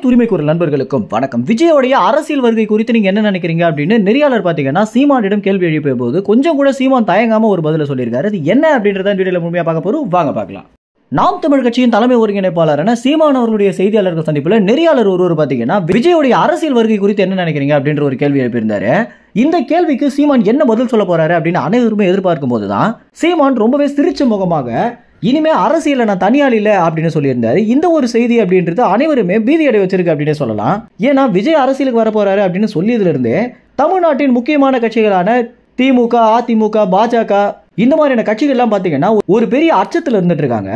உரிமை குரல் நண்பர்களுக்கும் வணக்கம். விஜயோடைய அரசியல் வருகை குறித்து நீங்க என்ன நினைக்கிறீங்க அப்படின்னு நெறியாளர் பாத்தீங்கன்னா சீமானிடம் கேள்வி எழுப்பிய போது கொஞ்சம் கூட சீமான் தயங்காம ஒரு பதில சொல்லியிருக்காரு. அது என்ன அப்படின்றத வீடியோல முழுமையா பார்க்க போறோம். வாங்க பார்க்கலாம். நாம் தமிழ் கட்சியின் தலைமை ஒருங்கிணைப்பாளரான சீமான் அவர்களுடைய செய்தியாளர்கள் சந்திப்புல நெறியாளர் ஒருவர் பாத்தீங்கன்னா விஜயோடைய அரசியல் வருகை குறித்து என்ன நினைக்கிறீங்க அப்படின்ற ஒரு கேள்வி எழுப்பியிருந்தாரு. இந்த கேள்விக்கு சீமான் என்ன பதில் சொல்ல போறாரு அப்படின்னு அனைவருமே எதிர்பார்க்கும் போதுதான் சீமான் ரொம்பவே சிரிச்ச முகமாக இனிமே அரசியல நான் தனியால் இல்ல அப்படின்னு சொல்லியிருந்தாரு. இந்த ஒரு செய்தி அப்படின்றது அனைவருமே பீதி அடை வச்சிருக்கு அப்படின்னு சொல்லலாம். ஏன்னா விஜய் அரசியலுக்கு வர போறாரு அப்படின்னு சொல்லியதுல இருந்து தமிழ்நாட்டின் முக்கியமான கட்சிகளான திமுக, அதிமுக, பாஜக இந்த மாதிரியான கட்சிகள் எல்லாம் பாத்தீங்கன்னா ஒரு பெரிய அச்சத்துல இருந்துட்டு இருக்காங்க.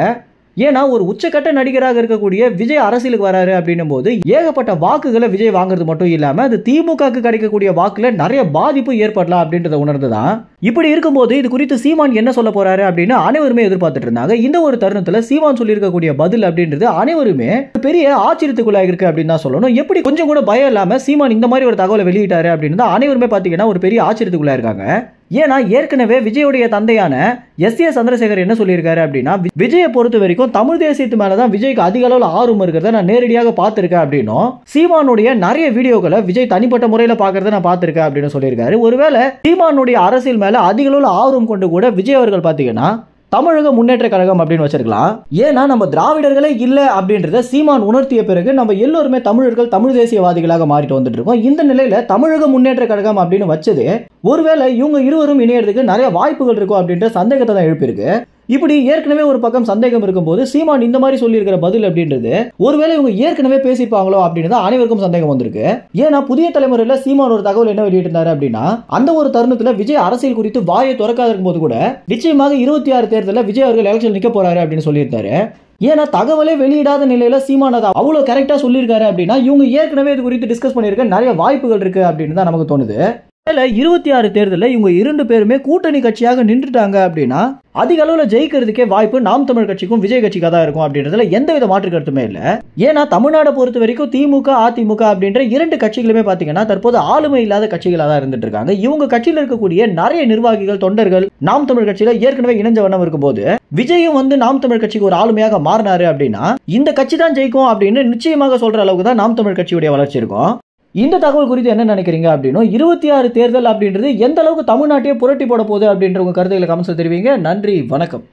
ஏன்னா ஒரு உச்சக்கட்ட நடிகராக இருக்கக்கூடிய விஜய் அரசியலுக்கு வராரு அப்படின்னும் போது ஏகப்பட்ட வாக்குகளை விஜய் வாங்குறது மட்டும் இல்லாம அது திமுகக்கு கிடைக்கக்கூடிய வாக்குல நிறைய பாதிப்பு ஏற்படலாம் அப்படின்றத உணர்ந்துதான். இப்படி இருக்கும்போது இது குறித்து சீமான் என்ன சொல்ல போறாரு அப்படின்னு அனைவருமே எதிர்பார்த்துட்டு இருந்தாங்க. இந்த ஒரு தருணத்துல சீமான் சொல்லியிருக்கக்கூடிய பதில் அப்படின்றது அனைவருமே பெரிய ஆச்சரியத்துக்குள்ளாக இருக்கு அப்படின்னு தான் சொல்லணும். எப்படி கொஞ்சம் கூட பயம் இல்லாம சீமான் இந்த மாதிரி ஒரு தகவலை வெளியிட்டாரு அப்படின்னு அனைவருமே பாத்தீங்கன்னா ஒரு பெரிய ஆச்சரியத்துக்குள்ளா இருக்காங்க. ஏன்னா ஏற்கனவே விஜயோடைய தந்தையான எஸ்.ஏ. சந்திரசேகர் என்ன சொல்லியிருக்காரு அப்படின்னா விஜயை பொறுத்த வரைக்கும் தமிழ் தேசியத்து மேலதான் விஜய்க்கு அதிக அளவில் ஆர்வம் இருக்கிறத நான் நேரடியாக பார்த்திருக்கேன் அப்படின்னும் சீமானுடைய நிறைய வீடியோக்களை விஜய் தனிப்பட்ட முறையில் பார்க்கறத நான் பார்த்திருக்கேன் அப்படின்னு சொல்லியிருக்காரு. ஒருவேளை சீமானுடைய அரசியல் மேல அதிக அளவில் ஆர்வம் கொண்டு கூட விஜய் அவர்கள் பாத்தீங்கன்னா தமிழக முன்னேற்ற கழகம் அப்படின்னு வச்சிருக்கலாம். ஏன்னா நம்ம திராவிடர்களே இல்ல அப்படின்றத சீமான் உணர்த்திய பிறகு நம்ம எல்லோருமே தமிழர்கள் தமிழ் தேசியவாதிகளாக மாறிட்டு வந்துட்டு இருக்கோம். இந்த நிலையில தமிழக முன்னேற்ற கழகம் அப்படின்னு வச்சது ஒருவேளை இவங்க இருவரும் இணையறதுக்கு நிறைய வாய்ப்புகள் இருக்கும் அப்படின்ற சந்தேகத்தை தான் எழுப்பியிருக்கு. இப்படி ஏற்கனவே ஒரு பக்கம் சந்தேகம் இருக்கும்போது சீமான் இந்த மாதிரி சொல்லி இருக்கிற பதில் அப்படின்றது ஒருவேளை இவங்க ஏற்கனவே பேசிப்பாங்களோ அப்படின்னு அனைவருக்கும் சந்தேகம் வந்திருக்கு. ஏன்னா புதிய தலைமுறையில சீமான் ஒரு தகவல் என்ன வெளியிட்டிருந்தாரு அப்படின்னா அந்த ஒரு தருணத்துல விஜய் அரசியல் குறித்து வாயை திறக்காத இருக்கும் போது கூட நிச்சயமாக 26 தேர்தலில் விஜய் அவர்கள் எலெக்ஷன் நிக்க போறாரு அப்படின்னு சொல்லியிருந்தாரு. ஏன்னா தகவலே வெளியிடாத நிலையில சீமான் அதை அவ்வளவு கரெக்டா சொல்லியிருக்காரு அப்படின்னா இவங்க ஏற்கனவே இது குறித்து டிஸ்கஸ் பண்ணியிருக்க நிறைய வாய்ப்புகள் இருக்கு அப்படின்னு தான் நமக்கு தோணுது. 26 தேர்தலில் இவங்க 2 பேருமே கூட்டணி கட்சியாக நின்றுட்டாங்க அப்படின்னா அதிக அளவில் ஜெயிக்கிறதுக்கே வாய்ப்பு நாம் தமிழ் கட்சிக்கும் விஜய் கட்சிக்கு தான் இருக்கும் அப்படின்றதுல எந்தவித மாற்று கருத்துமே இல்லை. ஏன்னா தமிழ்நாடு பொறுத்த வரைக்கும் திமுக, அதிமுக அப்படின்ற 2 கட்சிகளுமே பாத்தீங்கன்னா தற்போது ஆளுமை இல்லாத கட்சிகளாக தான் இருந்துட்டு இருக்காங்க. இவங்க கட்சியில் இருக்கக்கூடிய நிறைய நிர்வாகிகள், தொண்டர்கள் நாம் தமிழ் கட்சியில ஏற்கனவே இணைஞ்ச வண்ணம் இருக்கும்போது விஜயும் வந்து நாம் தமிழ் கட்சிக்கு ஒரு ஆளுமையாக மாறினாரு அப்படின்னா இந்த கட்சி தான் ஜெயிக்கும் அப்படின்னு நிச்சயமாக சொல்ற அளவுக்கு தான் நாம் தமிழ் கட்சியுடைய வளர்ச்சி இருக்கும். இந்த தகவல் குறித்து என்ன நினைக்கிறீங்க அப்படின்னா 26 தேர்தல் அப்படின்றது எந்த அளவுக்கு தமிழ்நாட்டையே புரட்டி போட போகுது அப்படின்ற உங்க கருத்துக்களை கமெண்ட்ஸ்ல தெரிவிங்க. நன்றி, வணக்கம்.